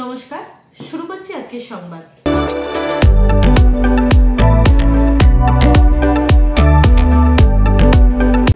নমস্কার, শুরু করছি আজকের সংবাদ।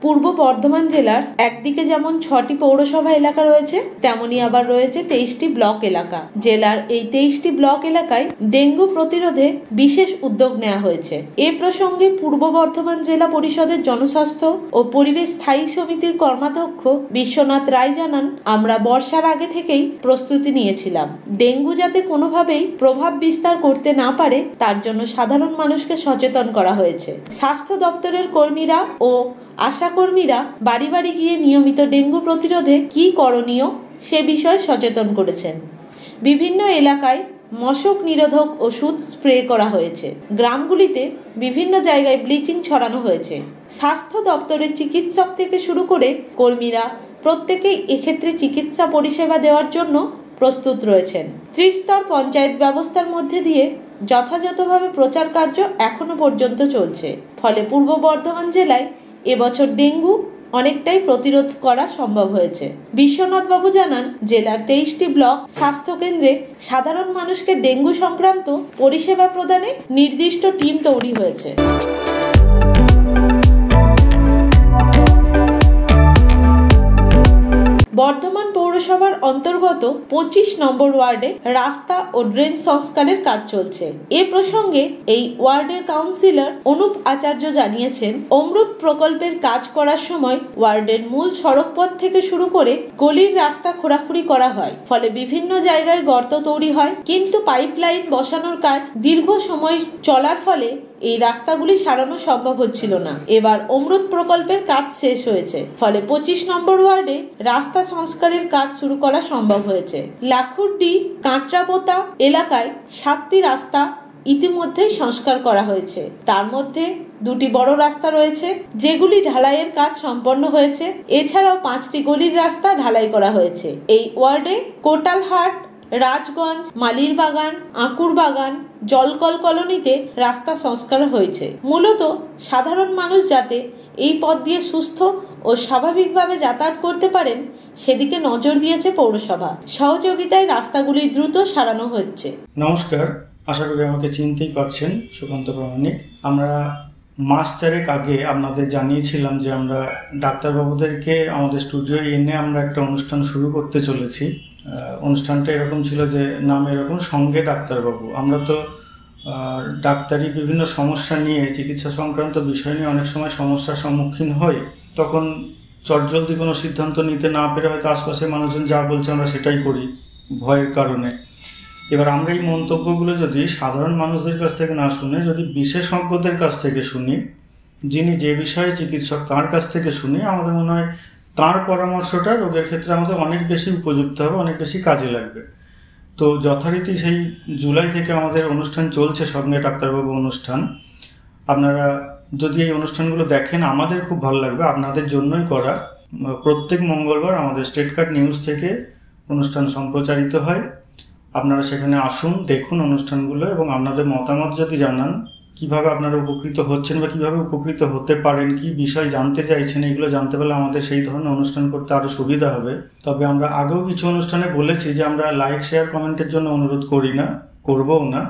পূর্ব বর্ধমান জেলার একদিকে যেমন 6টি পৌরসভা এলাকা রয়েছে, তেমনি আবার রয়েছে 23টি ব্লক এলাকা। জেলার এই 23টি ব্লক এলাকায় ডেঙ্গু প্রতিরোধে বিশেষ উদ্যোগ নেওয়া হয়েছে। এ প্রসঙ্গে পূর্ব বর্ধমান জেলা পরিষদের জনস্বাস্থ্য ও পরিবেশ স্থায়ী সমিতির কর্মাধ্যক্ষ বিশ্বনাথ রায় জানান, আমরা বর্ষার আগে থেকেই প্রস্তুতি নিয়েছিলাম। ডেঙ্গু যাতে কোনোভাবেই প্রভাব বিস্তার করতে না পারে তার জন্য সাধারণ মানুষকে সচেতন করা হয়েছে। স্বাস্থ্য দপ্তরের কর্মীরা ও আশা কর্মীরা বাড়ি বাড়ি গিয়ে নিয়মিত ডেঙ্গু প্রতিরোধে কি করণীয় সে বিষয়ে সচেতন করেছেন। বিভিন্ন এলাকায় মশক নিরোধক ওষুধ স্প্রে করা হয়েছে। গ্রামগুলিতে বিভিন্ন জায়গায় ব্লিচিং ছড়ানো হয়েছে। স্বাস্থ্য দপ্তরের চিকিৎসক থেকে শুরু করে কর্মীরা প্রত্যেকেই এক্ষেত্রে চিকিৎসা পরিষেবা দেওয়ার জন্য প্রস্তুত রয়েছেন। ত্রিস্তর পঞ্চায়েত ব্যবস্থার মধ্যে দিয়ে যথাযথভাবে প্রচার কার্য এখনো পর্যন্ত চলছে। ফলে পূর্ব বর্ধমান জেলায় এবছর ডেঙ্গু অনেকটাই প্রতিরোধ করা সম্ভব হয়েছে। বিশ্বনাথ বাবু জানান, জেলার 23টি ব্লক স্বাস্থ্য কেন্দ্রে সাধারণ মানুষকে ডেঙ্গু সংক্রান্ত পরিষেবা প্রদানে নির্দিষ্ট টিম তৈরি হয়েছে। বর্ধমান পৌরসভার অন্তর্গত 25 নম্বর ওয়ার্ডে রাস্তা ও ড্রেন সংস্কারের কাজ চলছে। এ প্রসঙ্গে এই ওয়ার্ডের কাউন্সিলর অনুপ আচার্য জানিয়েছেন, অমৃত প্রকল্পের কাজ করার সময় ওয়ার্ডের মূল সড়কপথ থেকে শুরু করে গলির রাস্তা খোঁড়াখুড়ি করা হয়। ফলে বিভিন্ন জায়গায় গর্ত তৈরি হয়, কিন্তু পাইপলাইন বসানোর কাজ দীর্ঘ সময় চলার ফলে এই রাস্তাগুলি সারানো সম্ভব হচ্ছিল না। এবার অমৃত প্রকল্পের কাজ শেষ হয়েছে, ফলে 25 নম্বর ওয়ার্ডে রাস্তা সংস্কারের কাজ শুরু করা সম্ভব হয়েছে। লাখুরডি কাঁকড়াপোতা এলাকায় 7টি রাস্তা ইতিমধ্যেই সংস্কার করা হয়েছে। তার মধ্যে 2টি বড় রাস্তা রয়েছে, যেগুলি ঢালাইয়ের কাজ সম্পন্ন হয়েছে। এছাড়াও 5টি গলির রাস্তা ঢালাই করা হয়েছে। এই ওয়ার্ডে কোটালহাট, রাজগঞ্জ, মালির বাগান, আকুর বাগান, জলকল কলোনিতে রাস্তা সংস্কার হয়েছে। মূলত সাধারণ মানুষ যাতে এই পথ দিয়ে সুস্থ ও স্বাভাবিকভাবে যাতায়াত করতে পারেন সেদিকে নজর দিয়েছে পৌরসভা। সহযোগিতায় রাস্তাগুলি দ্রুত সারানো হচ্ছে। নমস্কার, আশা করি আমাকে চিনতেই পারছেন, সুকান্ত প্রামাণিক। আমরা মাস 4 আগে আপনাদের জানিয়েছিলাম যে আমরা ডাক্তারবাবুদেরকে আমাদের স্টুডিও এনে আমরা একটা অনুষ্ঠান শুরু করতে চলেছি। অনুষ্ঠানটা এরকম ছিল যে নাম এরকম, সঙ্গে ডাক্তারবাবু। আমরা তো ডাক্তারি বিভিন্ন সমস্যা নিয়ে, চিকিৎসা সংক্রান্ত বিষয় নিয়ে অনেক সময় সমস্যার সম্মুখীন হই। তখন চটজলদি কোনো সিদ্ধান্ত নিতে না পেরে হয়তো আশপাশের মানুষজন যা বলছে আমরা সেটাই করি ভয়ের কারণে। এবার আমরা এই মন্তব্যগুলো যদি সাধারণ মানুষদের কাছ থেকে না শুনে যদি বিশেষজ্ঞদের কাছ থেকে শুনি, যিনি যে বিষয়ে চিকিৎসক তার কাছ থেকে শুনি, আমাদের মনে হয় তার পরামর্শটা রোগের ক্ষেত্রে আমাদের অনেক বেশি উপযুক্ত হবে, অনেক বেশি কাজে লাগবে। তো যথারীতি সেই জুলাই থেকে আমাদের অনুষ্ঠান চলছে, সঙ্গে ডাক্তারবাবু অনুষ্ঠান। আপনারা যদি এই অনুষ্ঠানগুলো দেখেন আমাদের খুব ভালো লাগবে, আপনাদের জন্যই করা। প্রত্যেক মঙ্গলবার আমাদের স্টেট কার্ড নিউজ থেকে অনুষ্ঠান সম্প্রচারিত হয়। আপনারা সেখানে আসুন, দেখুন অনুষ্ঠানগুলো এবং আপনাদের মতামত যদি জানান, কিভাবে আপনারা উপকৃত হচ্ছেন বা কিভাবে উপকৃত হতে পারেন, কি বিষয় জানতে চাইছেন, এগুলো জানতে পারলে আমাদের সেই ধরনের অনুষ্ঠান করতে আরও সুবিধা হবে। তবে আমরা আগেও কিছু অনুষ্ঠানে বলেছি যে আমরা লাইক, শেয়ার, কমেন্টের জন্য অনুরোধ করি না, করবও না।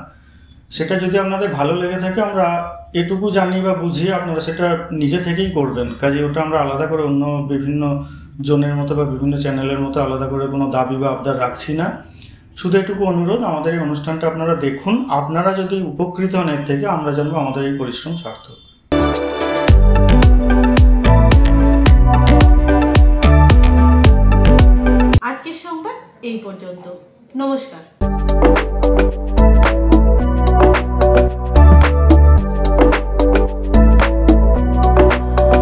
সেটা যদি আপনাদের ভালো লেগে থাকে, আমরা এটুকু জানি বা বুঝি, আপনারা সেটা নিজে থেকেই করবেন। কাজে ওটা আমরা আলাদা করে অন্য বিভিন্ন জনের মতো বা বিভিন্ন চ্যানেলের মতো আলাদা করে কোনো দাবি বা আবদার রাখছি না। শুধু এটুকু অনুরোধ, আমাদের এই অনুষ্ঠানটা আপনারা দেখুন। আপনারা যদি উপকৃত হন এর থেকে, আমরা জানবো আমাদের এই পরিশ্রম সার্থক। আজকের সংবাদ এই পর্যন্ত। নমস্কার।